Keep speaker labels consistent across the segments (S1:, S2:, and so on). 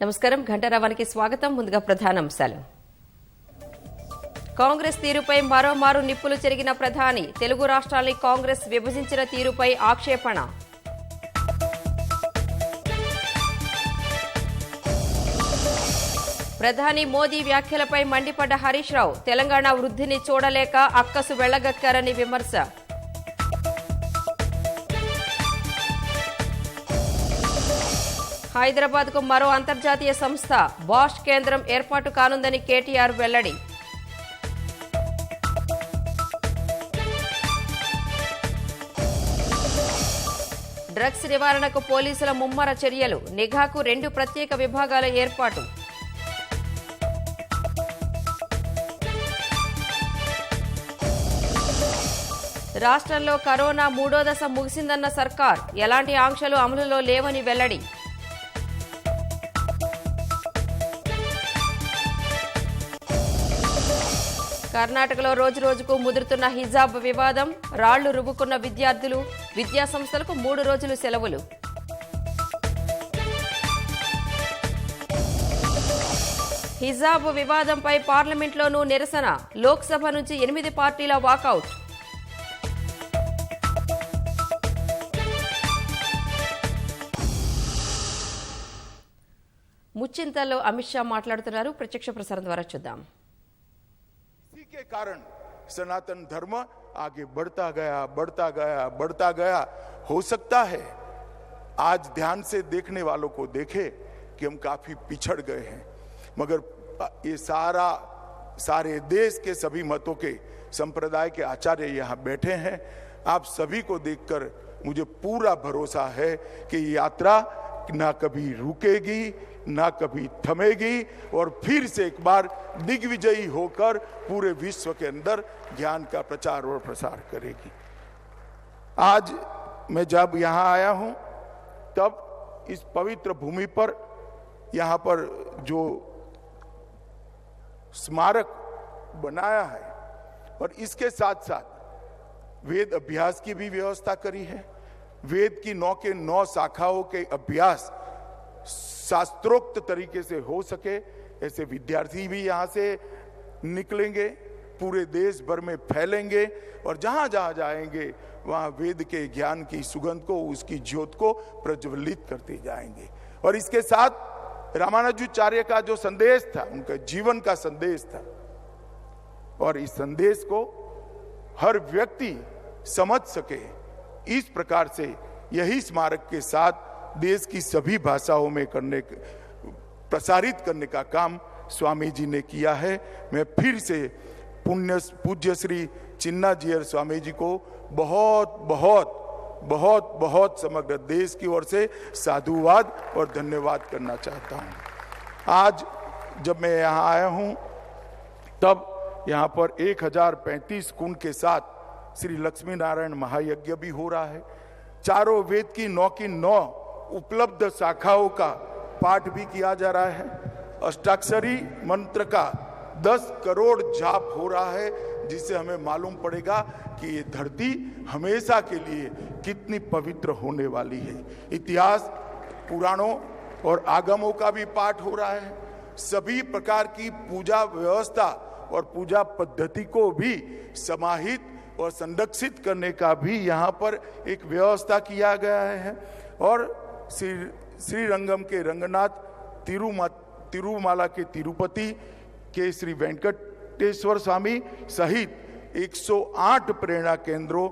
S1: నమస్కారం ఘంటారావానికి స్వాగతం. ముందుగా ప్రధానాంశాలు. కాంగ్రెస్ తీరుపై మరోమారు నిప్పులు చెరిగిన ప్రధాని. తెలుగు రాష్ట్రాల్ని కాంగ్రెస్ విభజించిన తీరుపై ఆక్షేపణ. ప్రధాని మోదీ వ్యాఖ్యలపై మండిపడ్డ హరీష్ రావు. తెలంగాణ వృద్ధిని చూడలేక అక్కసు వెళ్లగక్కారని విమర్శ. హైదరాబాద్ కు మరో అంతర్జాతీయ సంస్థ బాష్ కేంద్రం ఏర్పాటు కానుందని కేటీఆర్ వెల్లడి. డ్రగ్స్ నివారణకు పోలీసుల ముమ్మర చర్యలు. నిఘాకు 2 ప్రత్యేక విభాగాల ఏర్పాటు. రాష్ట్రంలో కరోనా 3వ దశ ముగిసిందన్న సర్కార్. ఎలాంటి ఆంక్షలు అమలులో లేవని వెల్లడి. కర్ణాటకలో రోజురోజుకు ముదురుతున్న హిజాబ్ వివాదం. రాళ్లు రువ్వుకున్న విద్యార్థులు. విద్యాసంస్థలకు 3 రోజులు సెలవులు. హిజాబ్ వివాదంపై పార్లమెంట్లోనూ నిరసన. లోక్సభ నుంచి 8 పార్టీల వాకౌట్. ముచ్చింతల్లో అమిత్ షా మాట్లాడుతున్నారు. ప్రత్యక్ష ప్రసారం ద్వారా చూద్దాం.
S2: के कारण सनातन धर्म आगे बढ़ता गया हो सकता है आज ध्यान से देखने वालों को देखे कि हम काफी पिछड़ गए हैं, मगर ये सारे देश के सभी मतों के संप्रदाय के आचार्य यहाँ बैठे हैं. आप सभी को देखकर मुझे पूरा भरोसा है कि ये यात्रा ना कभी रुकेगी ना कभी थमेगी और फिर से एक बार दिग्विजयी होकर पूरे विश्व के अंदर ज्ञान का प्रचार और प्रसार करेगी. आज मैं जब यहाँ आया हूँ तब इस पवित्र भूमि पर यहाँ पर जो स्मारक बनाया है और इसके साथ साथ वेद अभ्यास की भी व्यवस्था करी है. वेद की 9 के 9 शाखाओं के अभ्यास शास्त्रोक्त तरीके से हो सके ऐसे विद्यार्थी भी यहाँ से निकलेंगे, पूरे देश भर में फैलेंगे और जहाँ जहाँ जाएंगे वहाँ वेद के ज्ञान की सुगंध को, उसकी ज्योत को प्रज्वलित करते जाएंगे. और इसके साथ रामानुजाचार्य का जो संदेश था, उनका जीवन का संदेश था, और इस संदेश को हर व्यक्ति समझ सके इस प्रकार से यही स्मारक के साथ देश की सभी भाषाओं में प्रसारित करने का काम स्वामी जी ने किया है. मैं फिर से पूज्य श्री चिन्ना जीयर स्वामी जी को बहुत बहुत बहुत बहुत समग्र देश की ओर से साधुवाद और धन्यवाद करना चाहता हूँ. आज जब मैं यहाँ आया हूँ तब यहाँ पर 1035 कुंड के साथ श्री लक्ष्मी नारायण महायज्ञ भी हो रहा है. चारों वेद की 9 की 9 उपलब्ध शाखाओं का पाठ भी किया जा रहा है. अष्टाक्षरी मंत्र का 10 करोड़ जाप हो रहा है, जिससे हमें मालूम पड़ेगा कि ये धरती हमेशा के लिए कितनी पवित्र होने वाली है. इतिहास, पुराणों और आगमों का भी पाठ हो रहा है. सभी प्रकार की पूजा व्यवस्था और पूजा पद्धति को भी समाहित और संरक्षित करने का भी यहाँ पर एक व्यवस्था किया गया है. और श्रीरंगम के रंगनाथ, तिरुमाला के तिरुपति के श्री वेंकटेश्वर स्वामी सहित 108 प्रेरणा केंद्रों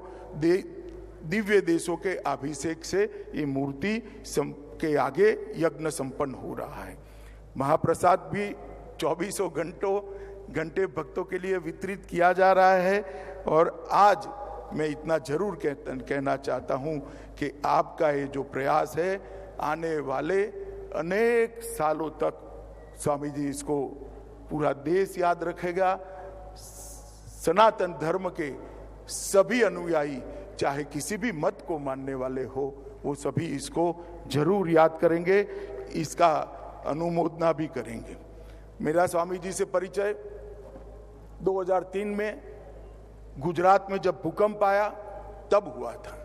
S2: दिव्य देशों के अभिषेक से ये मूर्ति के आगे यज्ञ संपन्न हो रहा है. महाप्रसाद भी 24 घंटे भक्तों के लिए वितरित किया जा रहा है. और आज मैं इतना जरूर कहना चाहता हूँ कि आपका ये जो प्रयास है आने वाले अनेक सालों तक स्वामी जी इसको पूरा देश याद रखेगा. सनातन धर्म के सभी अनुयायी चाहे किसी भी मत को मानने वाले हो वो सभी इसको जरूर याद करेंगे, इसका अनुमोदना भी करेंगे. मेरा स्वामी जी से परिचय 2003 में गुजरात में जब भूकंप आया तब हुआ था.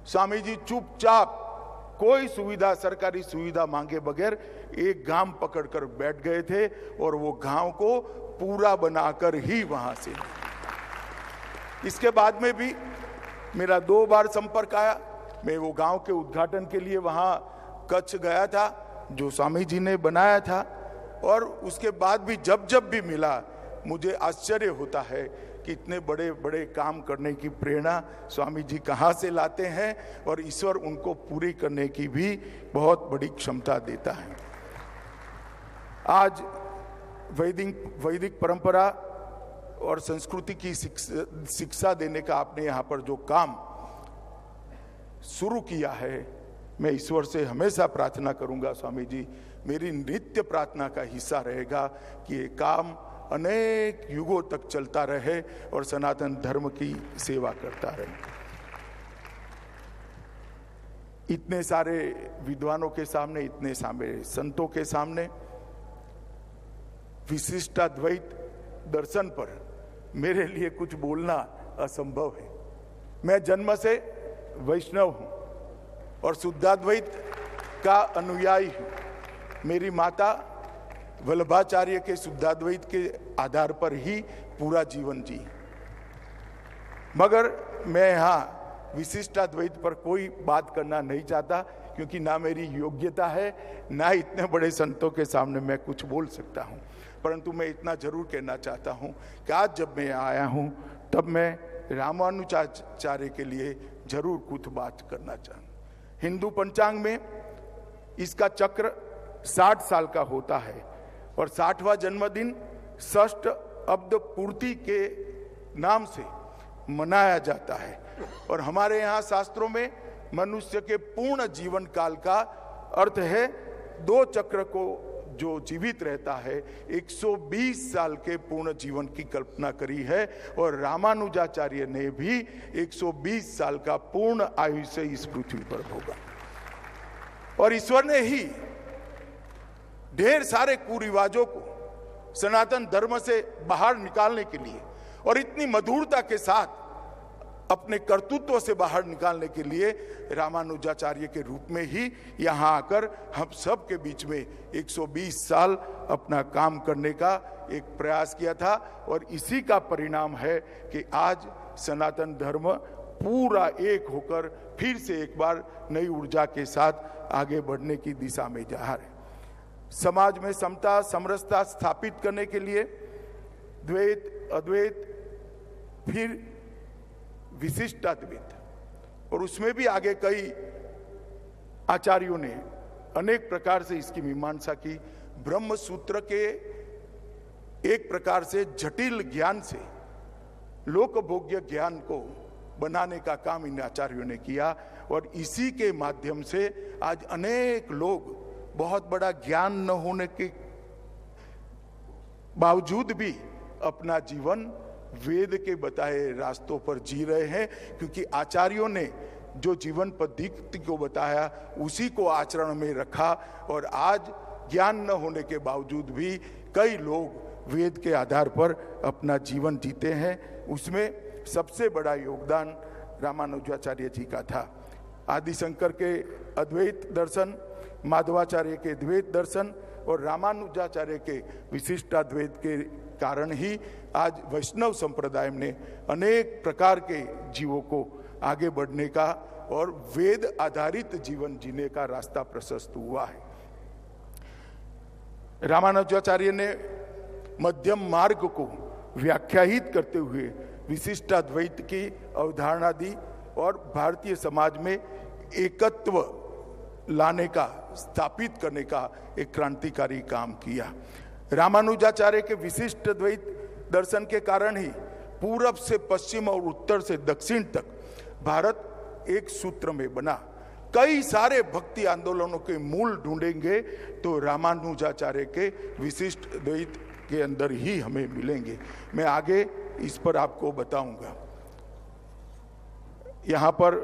S2: स्वामी जी चुपचाप कोई सुविधा, सरकारी सुविधा मांगे बगैर एक गांव पकड़कर बैठ गए थे और वो गांव को पूरा बनाकर ही वहां से। इसके बाद में भी मेरा 2 बार संपर्क आया। मैं वो गांव के उद्घाटन के लिए वहां कच्छ गया था, जो स्वामी जी ने बनाया था, और उसके बाद भी जब जब भी मिला मुझे आश्चर्य होता है कि इतने बड़े बड़े काम करने की प्रेरणा स्वामी जी कहाँ से लाते हैं, और ईश्वर उनको पूरी करने की भी बहुत बड़ी क्षमता देता है। आज वैदिक परंपरा और संस्कृति की शिक्षा देने का आपने यहाँ पर जो काम शुरू किया है, मैं ईश्वर से हमेशा प्रार्थना करूंगा, स्वामी जी मेरी नित्य प्रार्थना का हिस्सा रहेगा कि ये काम अनेक युगों तक चलता रहे और सनातन धर्म की सेवा करता रहे। इतने सारे विद्वानों के सामने, इतने सारे संतों के सामने विशिष्टाद्वैत दर्शन पर मेरे लिए कुछ बोलना असंभव है। मैं जन्म से वैष्णव हूं और शुद्धाद्वैत का अनुयायी हूं। मेरी माता वल्लभाचार्य के शुद्धाद्वैत के आधार पर ही पूरा जीवन जी, मगर मैं यहाँ विशिष्टाद्वैत पर कोई बात करना नहीं चाहता, क्योंकि ना मेरी योग्यता है, ना इतने बड़े संतों के सामने मैं कुछ बोल सकता हूँ। परंतु मैं इतना जरूर कहना चाहता हूँ कि आज जब मैं आया हूँ तब मैं रामानुजाचार्य के लिए जरूर कुछ बात करना चाहूँ। हिंदू पंचांग में इसका चक्र 60 साल का होता है और 60वां जन्मदिन षष्ठ अब्द पूर्ति के नाम से मनाया जाता है। और हमारे यहाँ शास्त्रों में मनुष्य के पूर्ण जीवन काल का अर्थ है 2 चक्र को जो जीवित रहता है 120 साल के पूर्ण जीवन की कल्पना करी है, और रामानुजाचार्य ने भी 120 साल का पूर्ण आयुष्य इस पृथ्वी पर भोगा। और ईश्वर ने ही ढेर सारे कुरिवाजों को सनातन धर्म से बाहर निकालने के लिए और इतनी मधुरता के साथ अपने कर्तृत्व से बाहर निकालने के लिए रामानुजाचार्य के रूप में ही यहाँ आकर हम सब के बीच में 120 साल अपना काम करने का एक प्रयास किया था। और इसी का परिणाम है कि आज सनातन धर्म पूरा एक होकर फिर से एक बार नई ऊर्जा के साथ आगे बढ़ने की दिशा में जा रहा है। समाज में समता समरसता स्थापित करने के लिए द्वैत अद्वैत फिर विशिष्टाद्वैत, और उसमें भी आगे कई आचार्यों ने अनेक प्रकार से इसकी मीमांसा की। ब्रह्म सूत्र के एक प्रकार से जटिल ज्ञान से लोकभोग्य ज्ञान को बनाने का काम इन आचार्यों ने किया, और इसी के माध्यम से आज अनेक लोग बहुत बड़ा ज्ञान न होने के बावजूद भी अपना जीवन वेद के बताए रास्तों पर जी रहे हैं, क्योंकि आचार्यों ने जो जीवन पद्धति को बताया उसी को आचरण में रखा। और आज ज्ञान न होने के बावजूद भी कई लोग वेद के आधार पर अपना जीवन जीते हैं। उसमें सबसे बड़ा योगदान रामानुजाचार्य जी का था। आदिशंकर के अद्वैत दर्शन, माधवाचार्य के द्वैत दर्शन और रामानुजाचार्य के विशिष्टाद्वैत के कारण ही आज वैष्णव संप्रदाय ने अनेक प्रकार के जीवों को आगे बढ़ने का और वेद आधारित जीवन जीने का रास्ता प्रशस्त हुआ है। रामानुजाचार्य ने मध्यम मार्ग को व्याख्यायित करते हुए विशिष्टाद्वैत की अवधारणा दी और भारतीय समाज में एकत्व लाने का, स्थापित करने का एक क्रांतिकारी काम किया। रामानुजाचार्य के विशिष्ट द्वैत दर्शन के कारण ही पूरब से पश्चिम और उत्तर से दक्षिण तक भारत एक सूत्र में बना। कई सारे भक्ति आंदोलनों के मूल ढूंढेंगे तो रामानुजाचार्य के विशिष्ट द्वैत के अंदर ही हमें मिलेंगे। मैं आगे इस पर आपको बताऊंगा। यहाँ पर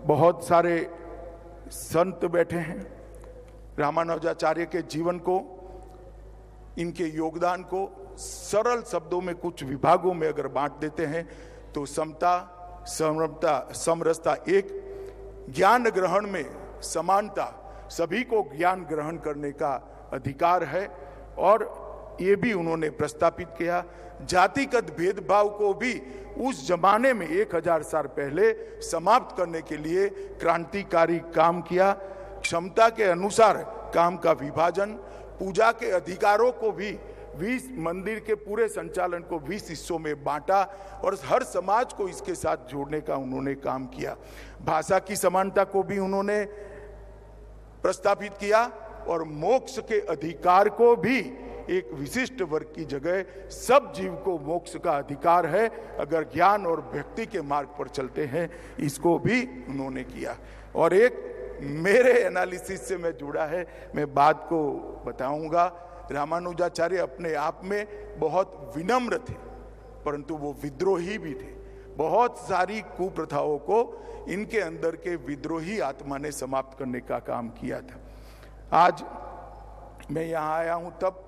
S2: बहुत सारे संत बैठे हैं। रामानुजाचार्य के जीवन को, इनके योगदान को सरल शब्दों में कुछ विभागों में अगर बांट देते हैं तो समता, समरसता एक, ज्ञान ग्रहण में समानता, सभी को ज्ञान ग्रहण करने का अधिकार है। और ये भी उन्होंने प्रस्तापित किया। जातिगत भेदभाव को भी उस जमाने में 1000 साल पहले समाप्त करने के लिए क्रांतिकारी काम किया। क्षमता के अनुसार काम का विभाजन, पूजा के अधिकारों को भी 20 मंदिर के पूरे संचालन को 20 हिस्सों में बांटा और हर समाज को इसके साथ जोड़ने का उन्होंने काम किया। भाषा की समानता को भी उन्होंने प्रस्तापित किया और मोक्ष के अधिकार को भी एक विशिष्ट वर्ग की जगह सब जीव को मोक्ष का अधिकार है अगर ज्ञान और भक्ति के मार्ग पर चलते हैं, इसको भी उन्होंने किया। और एक मेरे एनालिसिस से मैं जुड़ा है, मैं बात को बताऊंगा। रामानुजाचार्य अपने आप में बहुत विनम्र थे, परंतु वो विद्रोही भी थे। बहुत सारी कुप्रथाओं को इनके अंदर के विद्रोही आत्मा ने समाप्त करने का काम किया था। आज मैं यहाँ आया हूँ तब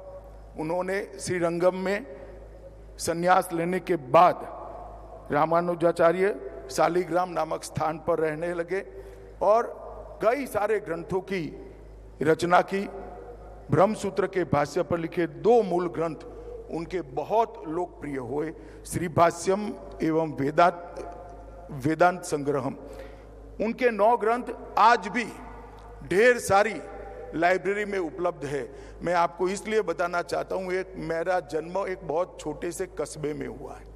S2: उन्होंने श्रीरंगम में संन्यास लेने के बाद रामानुजाचार्य शालिग्राम नामक स्थान पर रहने लगे और कई सारे ग्रंथों की रचना की। ब्रह्मसूत्र के भाष्य पर लिखे 2 मूल ग्रंथ उनके बहुत लोकप्रिय हुए, श्री भाष्यम एवं वेदांत संग्रहम। उनके 9 ग्रंथ आज भी ढेर सारी लाइब्रेरी में उपलब्ध है। मैं आपको इसलिए बताना चाहता हूं, एक मेरा जन्म एक बहुत छोटे से कस्बे में हुआ है।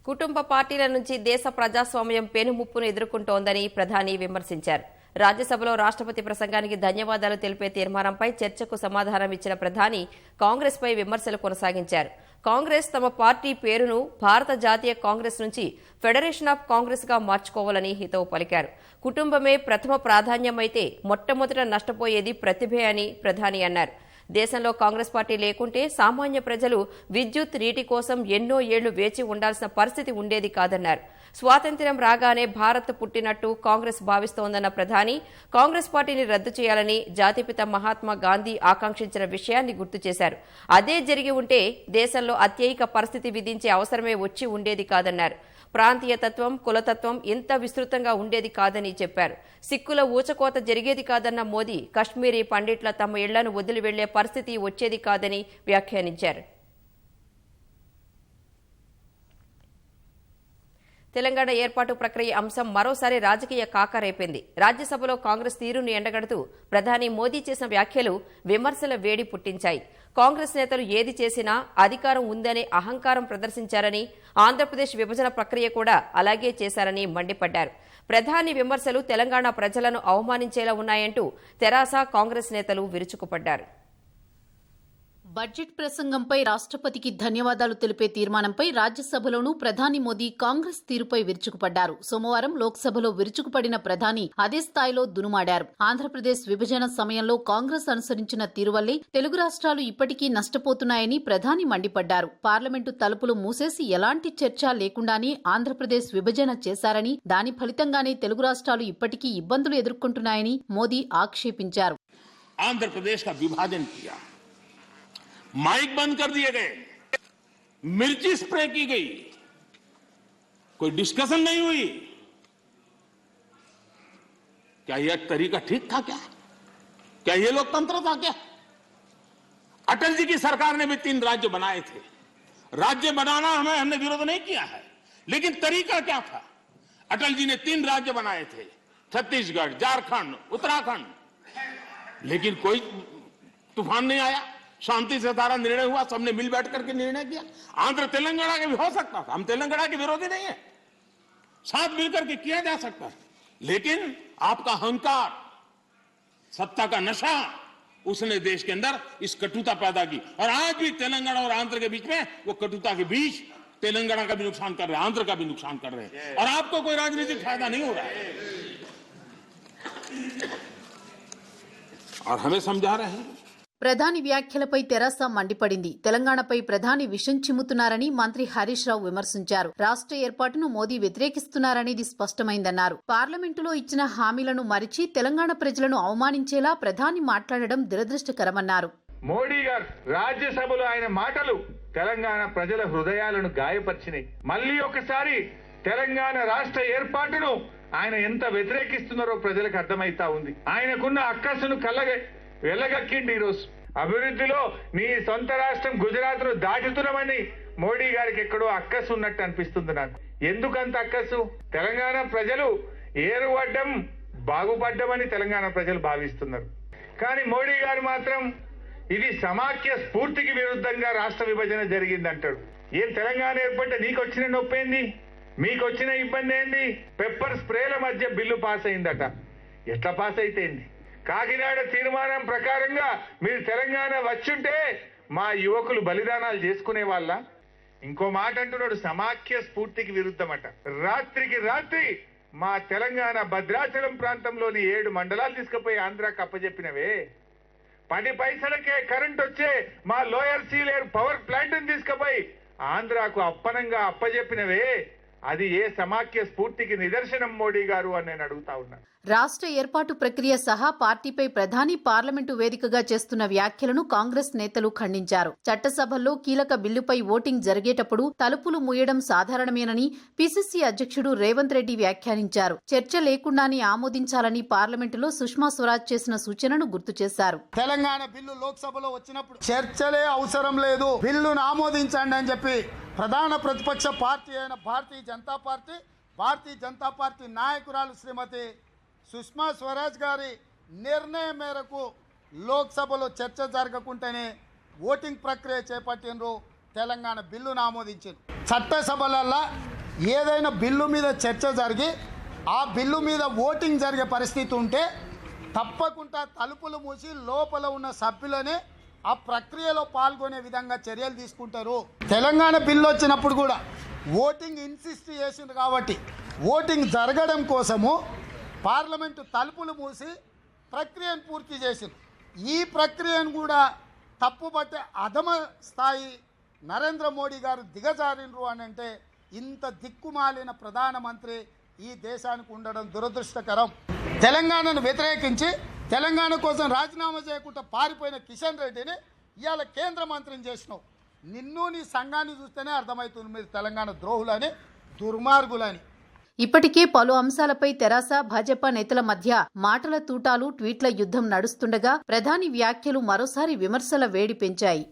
S1: కుటుంబ పార్టీల నుంచి దేశ ప్రజాస్వామ్యం పెనుముప్పును ఎదుర్కొంటోందని ప్రధాని విమర్శించారు. రాజ్యసభలో రాష్ట్రపతి ప్రసంగానికి ధన్యవాదాలు తెలిపే తీర్మానంపై చర్చకు సమాధానం ఇచ్చిన ప్రధాని కాంగ్రెస్పై విమర్శలు కొనసాగించారు. కాంగ్రెస్ తమ పార్టీ పేరును భారత జాతీయ కాంగ్రెస్ నుంచి ఫెడరేషన్ ఆఫ్ కాంగ్రెస్ గా మార్చుకోవాలని హితవు పలికారు. కుటుంబమే ప్రథమ ప్రాధాన్యమైతే మొట్టమొదట నష్టపోయేది ప్రతిభే అని ప్రధాని అన్నారు. దేశంలో కాంగ్రెస్ పార్టీ లేకుంటే సామాన్య ప్రజలు విద్యుత్, నీటి కోసం ఎన్నో ఏళ్లు వేచి ఉండాల్సిన పరిస్థితి ఉండేది కాదన్నారు. స్వాతంత్ర్యం రాగానే భారత్ పుట్టినట్టు కాంగ్రెస్ భావిస్తోందన్న ప్రధాని కాంగ్రెస్ పార్టీని రద్దు చేయాలని జాతిపిత మహాత్మా గాంధీ ఆకాంక్షించిన విషయాన్ని గుర్తు చేశారు. అదే జరిగి ఉంటే దేశంలో అత్యయిక పరిస్థితి విధించే అవసరమే వచ్చి ఉండేది కాదన్నారు. ప్రాంతీయతత్వం, కులతత్వం ఇంత విస్తృతంగా ఉండేది కాదని చెప్పారు. సిక్కుల ఊచకోత జరిగేది కాదన్న మోదీ కశ్మీరీ పండిట్ల తమ ఇళ్లను వదిలి వెళ్లే పరిస్థితి వచ్చేది కాదని వ్యాఖ్యానించారు. తెలంగాణ ఏర్పాటు ప్రక్రియ అంశం మరోసారి రాజకీయ కాకరేపింది. రాజ్యసభలో కాంగ్రెస్ తీరును ఎండగడుతూ ప్రధాని మోదీ చేసిన వ్యాఖ్యలు విమర్శల వేడి పుట్టించాయి. కాంగ్రెస్ నేతలు ఏది చేసినా అధికారం ఉందనే అహంకారం ప్రదర్శించారని, ఆంధ్రప్రదేశ్ విభజన ప్రక్రియ కూడా అలాగే చేశారని మండిపడ్డారు. ప్రధాని విమర్శలు తెలంగాణ ప్రజలను అవమానించేలా ఉన్నాయంటూ తెరాస, కాంగ్రెస్ నేతలు విరుచుకుపడ్డారు.
S3: బడ్జెట్ ప్రసంగంపై రాష్ట్రపతికి ధన్యవాదాలు తెలిపే తీర్మానంపై రాజ్యసభలోనూ ప్రధాని మోదీ కాంగ్రెస్ తీరుపై విరుచుకుపడ్డారు. సోమవారం లోక్సభలో విరుచుకుపడిన ప్రధాని అదే స్థాయిలో దునుమాడారు. ఆంధ్రప్రదేశ్ విభజన సమయంలో కాంగ్రెస్ అనుసరించిన తీరు వల్లే తెలుగు రాష్ట్రాలు ఇప్పటికీ నష్టపోతున్నాయని ప్రధాని మండిపడ్డారు. పార్లమెంటు తలుపులు మూసేసి ఎలాంటి చర్చ లేకుండానే ఆంధ్రప్రదేశ్ విభజన చేశారని, దాని ఫలితంగానే తెలుగు రాష్ట్రాలు ఇప్పటికీ ఇబ్బందులు ఎదుర్కొంటున్నాయని మోదీ ఆక్షేపించారు.
S4: ఆంధ్రప్రదేశ్ का विभाजन किया, माइक बंद कर दिए गए, मिर्ची स्प्रे की गई, कोई डिस्कशन नहीं हुई। क्या यह तरीका ठीक था? क्या यह लोकतंत्र था? क्या अटल जी की सरकार ने भी 3 राज्य बनाए थे। राज्य बनाना हमने विरोध नहीं किया है, लेकिन तरीका क्या था? अटल जी ने 3 राज्य बनाए थे, छत्तीसगढ़, झारखंड, उत्तराखंड, लेकिन कोई तूफान नहीं आया। शांति से सारा निर्णय हुआ, सबने मिल बैठ करके निर्णय किया। आंध्र तेलंगाना के भी हो सकता था, हम तेलंगाना के विरोधी नहीं है, साथ मिलकर के किया जा सकता है, लेकिन आपका अहंकार, सत्ता का नशा, उसने देश के अंदर इस कटुता पैदा की। और आज भी तेलंगाना और आंध्र के बीच में वो कटुता के बीच तेलंगाना का भी नुकसान कर रहे हैं, आंध्र का भी नुकसान कर रहे हैं, और आपको कोई राजनीतिक फायदा नहीं हो रहा है। और हमें समझा रहे हैं।
S3: ప్రధాని వ్యాఖ్యలపై తెరాస మండిపడింది. తెలంగాణపై ప్రధాని విషం చిమ్ముతున్నారని మంత్రి హరీష్ రావు విమర్శించారు. రాష్ట్ర ఏర్పాటును మోదీ వ్యతిరేకిస్తున్నారనేది స్పష్టమైందన్నారు. పార్లమెంటులో ఇచ్చిన హామీలను మరిచి తెలంగాణ ప్రజలను అవమానించేలా ప్రధాని మాట్లాడడం దురదృష్టకరమన్నారు.
S5: మోడీ గారు రాజ్యసభలో ఆయన మాటలు తెలంగాణ ప్రజల హృదయాలను గాయపరిచినాయి. మళ్లీ ఒకసారి తెలంగాణ రాష్ట్ర ఏర్పాటును ఆయన ఎంత వ్యతిరేకిస్తున్నారో ప్రజలకు అర్థమైతా ఉంది. ఆయనకున్న అక్కసును వెళ్ళగక్కిండి ఈరోజు. అభివృద్ధిలో నీ సొంత రాష్ట్రం గుజరాత్ ను దాటుతున్నామని మోడీ గారికి ఎక్కడో అక్కసు ఉన్నట్టు అనిపిస్తుంది నాకు. ఎందుకంత అక్కసు? తెలంగాణ ప్రజలు ఏరువడ్డం బాగుపడ్డమని తెలంగాణ ప్రజలు భావిస్తున్నారు. కానీ మోడీ గారు మాత్రం ఇది సమాఖ్య స్ఫూర్తికి విరుద్ధంగా రాష్ట్ర విభజన జరిగిందంటాడు. ఏం తెలంగాణ ఏర్పడ్డ నీకొచ్చిన నొప్పేంది? మీకొచ్చిన ఇబ్బంది ఏంది? పెప్పర్ స్ప్రేల మధ్య బిల్లు పాస్ అయిందట. ఎట్లా పాస్ అయితేంది? కాకినాడ తీర్మానం ప్రకారంగా మీరు తెలంగాణ వచ్చుంటే మా యువకులు బలిదానాలు చేసుకునే వాళ్ళ. ఇంకో మాట అంటున్నాడు, సమాఖ్య స్ఫూర్తికి విరుద్ధమట. రాత్రికి రాత్రి మా తెలంగాణ భద్రాచలం ప్రాంతంలోని 7 మండలాలు తీసుకుపోయి ఆంధ్రాకి అప్పజెప్పినవే. 10 పైసలకే కరెంట్ వచ్చే మా లోయర్ సీలేరు పవర్ ప్లాంట్ తీసుకుపోయి ఆంధ్రాకు అప్పనంగా అప్పజెప్పినవే. అది ఏ సమాఖ్య స్ఫూర్తికి నిదర్శనం మోడీ గారు అని నేను అడుగుతా ఉన్నా.
S3: రాష్ట్ర ఏర్పాటు ప్రక్రియ సహా పార్టీపై ప్రధాని పార్లమెంటు వేదికగా చేస్తున్న వ్యాఖ్యలను కాంగ్రెస్ నేతలు ఖండించారు. చట్టసభల్లో కీలక బిల్లుపై ఓటింగ్ జరిగేటప్పుడు తలుపులు మూయడం సాధారణమేనని పీసీసీ అధ్యక్షుడు రేవంత్ రెడ్డి వ్యాఖ్యానించారు. చర్చ లేకుండానే ఆమోదించాలని పార్లమెంటులో సుష్మా స్వరాజ్ చేసిన సూచనను గుర్తు చేశారు.
S6: తెలంగాణ బిల్లు లోక్సభలో వచ్చినప్పుడు చర్చలే అవసరం లేదు, బిల్లును ఆమోదించండి అని చెప్పి ప్రధాన ప్రతిపక్ష పార్టీ అయిన భారతీయ జనతా పార్టీ నాయకురాలు శ్రీమతి సుష్మా స్వరాజ్ గారి నిర్ణయం మేరకు లోక్సభలో చర్చ జరగకుంటేనే ఓటింగ్ ప్రక్రియ చేపట్టినరు. తెలంగాణ బిల్లును ఆమోదించారు. చట్టసభలల్లో ఏదైనా బిల్లు మీద చర్చ జరిగి ఆ బిల్లు మీద ఓటింగ్ జరిగే పరిస్థితి ఉంటే తప్పకుండా తలుపులు మూసి లోపల ఉన్న సభ్యులనే ఆ ప్రక్రియలో పాల్గొనే విధంగా చర్యలు తీసుకుంటారు. తెలంగాణ బిల్లు వచ్చినప్పుడు కూడా ఓటింగ్ ఇన్సిస్ట్ చేసింది కాబట్టి ఓటింగ్ జరగడం కోసము పార్లమెంటు తలుపులు మూసి ప్రక్రియను పూర్తి చేసింది. ఈ ప్రక్రియను కూడా తప్పుపట్టే అధమ స్థాయి నరేంద్ర మోడీ గారు దిగజారినరు అని అంటే ఇంత దిక్కుమాలిన ప్రధానమంత్రి ఈ దేశానికి ఉండడం దురదృష్టకరం. తెలంగాణను వ్యతిరేకించి తెలంగాణ కోసం రాజీనామా చేయకుండా పారిపోయిన కిషన్ రెడ్డిని ఇవాళ కేంద్ర మంత్రిని చేసినావు. నిన్ను నీ సంఘాన్ని చూస్తేనే అర్థమవుతుంది మీరు తెలంగాణ ద్రోహులని, దుర్మార్గులని.
S3: ఇప్పటికే పలు అంశాలపై తెరాస భాజపా నేతల మధ్య మాటల తూటాలు, ట్వీట్ల యుద్ధం నడుస్తుండగా ప్రధాని వ్యాఖ్యలు మరోసారి విమర్శల వేడి పెంచాయి.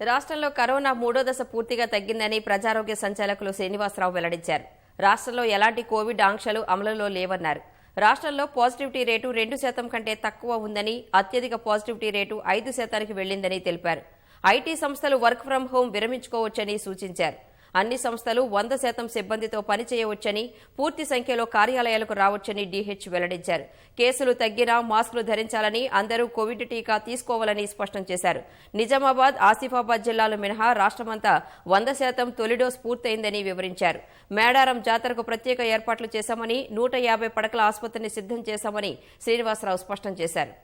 S1: రాష్ట్రంలో కరోనా 3వ దశ పూర్తిగా తగ్గిందని ప్రజారోగ్య సంచాలకులు శ్రీనివాసరావు వెల్లడించారు. రాష్ట్రంలో ఎలాంటి కోవిడ్ ఆంక్షలు అమలులో లేవన్నారు. రాష్ట్రంలో పాజిటివిటీ రేటు 2% కంటే తక్కువ ఉందని, అత్యధిక పాజిటివిటీ రేటు 5%కి వెళ్లిందని తెలిపారు. ఐటీ సంస్థలు వర్క్ ఫ్రం హోం విరమించుకోవచ్చని సూచించారు. అన్ని సంస్థలు 100% సిబ్బందితో పనిచేయవచ్చని, పూర్తి సంఖ్యలో కార్యాలయాలకు రావచ్చని డీహెచ్ వెల్లడించారు. కేసులు తగ్గినా మాస్కులు ధరించాలని, అందరూ కోవిడ్ టీకా తీసుకోవాలని స్పష్టం చేశారు. నిజామాబాద్, ఆసిఫాబాద్ జిల్లాలు మినహా రాష్ట్రమంతా 100% తొలి డోస్ పూర్తయిందని వివరించారు. మేడారం జాతరకు ప్రత్యేక ఏర్పాట్లు చేశామని, 150 పడకల ఆసుపత్రిని సిద్ధం చేశామని శ్రీనివాసరావు స్పష్టం చేశారు.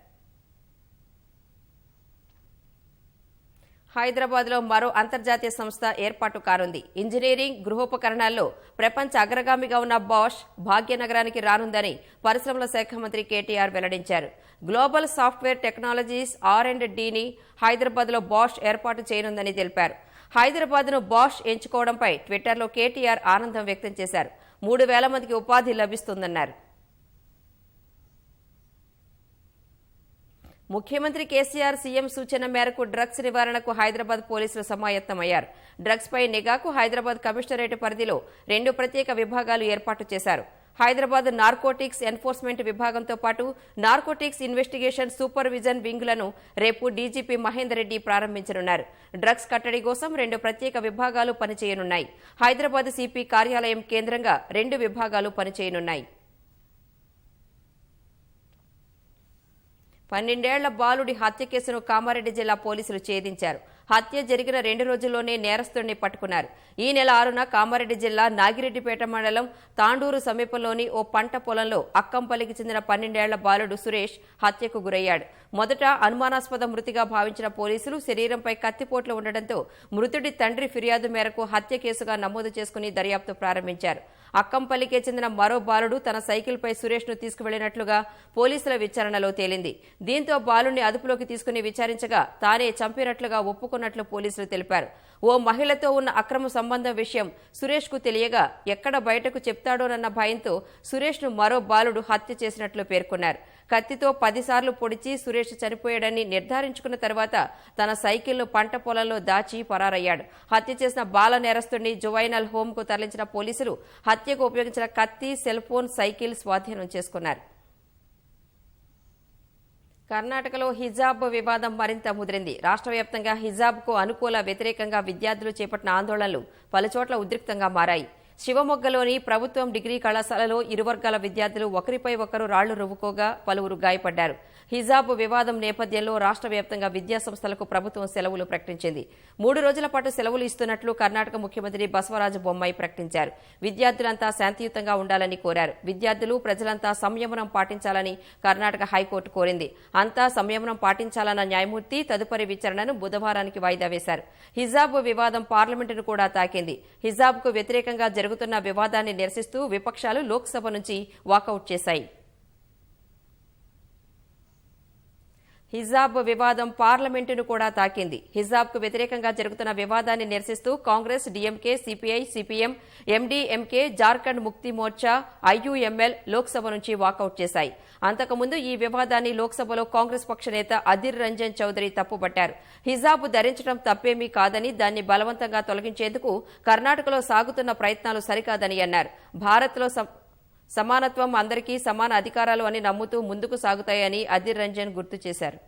S1: హైదరాబాద్లో మరో అంతర్జాతీయ సంస్థ ఏర్పాటు కానుంది. ఇంజనీరింగ్, గృహోపకరణాల్లో ప్రపంచ అగ్రగామిగా ఉన్న బాష్ భాగ్యనగరానికి రానుందని పరిశ్రమల శాఖ మంత్రి కేటీఆర్ వెల్లడించారు. గ్లోబల్ సాఫ్ట్వేర్ టెక్నాలజీస్ R&Dని హైదరాబాద్లో బాష్ ఏర్పాటు చేయనుందని తెలిపారు. హైదరాబాద్ను బాష్ ఎంచుకోవడంపై ట్విట్టర్లో కేటీఆర్ ఆనందం వ్యక్తం చేశారు. 3,000 మందికి ఉపాధి లభిస్తుందన్నారు. ముఖ్యమంత్రి కేసీఆర్ సీఎం సూచన మేరకు డ్రగ్స్ నివారణకు హైదరాబాద్ పోలీసులు సమాయత్తమయ్యారు. డ్రగ్స్ పై నిఘాకు హైదరాబాద్ కమిషనరేట్ పరిధిలో 2 ప్రత్యేక విభాగాలు ఏర్పాటు చేశారు. హైదరాబాద్ నార్కోటిక్స్ ఎన్ఫోర్స్మెంట్ విభాగంతో పాటు నార్కోటిక్స్ ఇన్వెస్టిగేషన్ సూపర్విజన్ వింగ్లను రేపు డీజీపీ మహేందర్ రెడ్డి ప్రారంభించనున్నారు. డ్రగ్స్ కట్టడి కోసం 2 ప్రత్యేక విభాగాలు పనిచేయనున్నాయి. హైదరాబాద్ సిపి కార్యాలయం కేంద్రంగా 2 విభాగాలు పనిచేయనున్నాయి. 12 ఏళ్ల బాలుడి హత్య కేసును కామారెడ్డి జిల్లా పోలీసులు ఛేదించారు. హత్య జరిగిన 2 రోజుల్లోనే నేరస్తుడిని పట్టుకున్నారు. ఈ నెల 6న కామారెడ్డి జిల్లా నాగిరెడ్డిపేట మండలం తాండూరు సమీపంలోని ఓ పంట పొలంలో అక్కంపల్లికి చెందిన 12 ఏళ్ల బాలుడు సురేష్ హత్యకు గురయ్యాడు. మొదట అనుమానాస్పద మృతిగా భావించిన పోలీసులు శరీరంపై కత్తిపోట్లు ఉండడంతో మృతుడి తండ్రి ఫిర్యాదు మేరకు హత్య కేసుగా నమోదు చేసుకుని దర్యాప్తు ప్రారంభించారు. అక్కంపల్లికే చెందిన మరో బాలుడు తన సైకిల్పై సురేష్ను తీసుకువెళ్లినట్లుగా పోలీసుల విచారణలో తేలింది. దీంతో బాలుడిని అదుపులోకి తీసుకుని విచారించగా తానే చంపినట్లుగా ఒప్పుకుని ఒప్పుకున్నట్లు పోలీసులు తెలిపారు. ఓ మహిళతో ఉన్న అక్రమ సంబంధం విషయం సురేష్కు తెలియగా ఎక్కడ బయటకు చెప్తాడోనన్న భయంతో సురేష్ను మరో బాలుడు హత్య చేసినట్లు పేర్కొన్నారు. కత్తితో 10 సార్లు పొడిచి సురేష్ చనిపోయాడని నిర్ధారించుకున్న తర్వాత తన సైకిల్ను పంట పొలంలో దాచి పరారయ్యాడు. హత్య చేసిన బాల నేరస్తుడిని జువైనల్ హోంకు తరలించిన పోలీసులు హత్యకు ఉపయోగించిన కత్తి, సెల్ ఫోన్, సైకిల్ స్వాధీనం చేసుకున్నారు. కర్ణాటకలో హిజాబ్ వివాదం మరింత ముదిరింది. రాష్ట్ర వ్యాప్తంగా హిజాబ్కు అనుకూల, వ్యతిరేకంగా విద్యార్థులు చేపట్టిన ఆందోళనలు పలుచోట్ల ఉద్రిక్తంగా మారాయి. శివమొగ్గలోని ప్రభుత్వం డిగ్రీ కళాశాలలో ఇరు వర్గాల విద్యార్థులు ఒకరిపై ఒకరు రాళ్లు రువ్వుకోగా పలువురు గాయపడ్డారు. హిజాబ్ వివాదం నేపథ్యంలో రాష్ట్ర వ్యాప్తంగా విద్యాసంస్థలకు ప్రభుత్వం సెలవులు ప్రకటించింది. 3 రోజుల పాటు సెలవులు ఇస్తున్నట్లు కర్ణాటక ముఖ్యమంత్రి బసవరాజ బొమ్మాయి ప్రకటించారు. విద్యార్థులంతా శాంతియుతంగా ఉండాలని కోరారు. విద్యార్థులు, ప్రజలంతా సంయమనం పాటించాలని కర్ణాటక హైకోర్టు కోరింది. అంతా సంయమనం పాటించాలన్న న్యాయమూర్తి తదుపరి విచారణను బుధవారానికి వాయిదా వేశారు. హిజాబ్ వివాదం పార్లమెంటును కూడా తాకింది. హిజాబ్కు వ్యతిరేకంగా జరుగుతున్న వివాదాన్ని నిరసిస్తూ విపక్షాలు లోక్సభ నుంచి వాకౌట్ చేశాయి. హిజాబ్ వివాదం పార్లమెంటును కూడా తాకింది. హిజాబ్కు వ్యతిరేకంగా జరుగుతున్న వివాదాన్ని నిరసిస్తూ Congress, DMK, CPI, CPM, MDMK, Jharkhand ముక్తి మోర్చా, ఐయుఎంఎల్ లోక్సభ నుంచి వాకౌట్ చేశాయి. అంతకుముందు ఈ వివాదాన్ని లోక్సభలో కాంగ్రెస్ పక్ష నేత అధిర్ రంజన్ చౌదరి తప్పుపట్టారు. హిజాబ్ ధరించడం తప్పేమీ కాదని, దాన్ని బలవంతంగా తొలగించేందుకు కర్ణాటకలో సాగుతున్న ప్రయత్నాలు సరికాదని అన్నారు. భారత్లో సమానత్వం, అందరికీ సమాన అధికారాలు అని నమ్ముతూ ముందుకు సాగుతాయని అధిర్ రంజన్ గుర్తు చేశారు.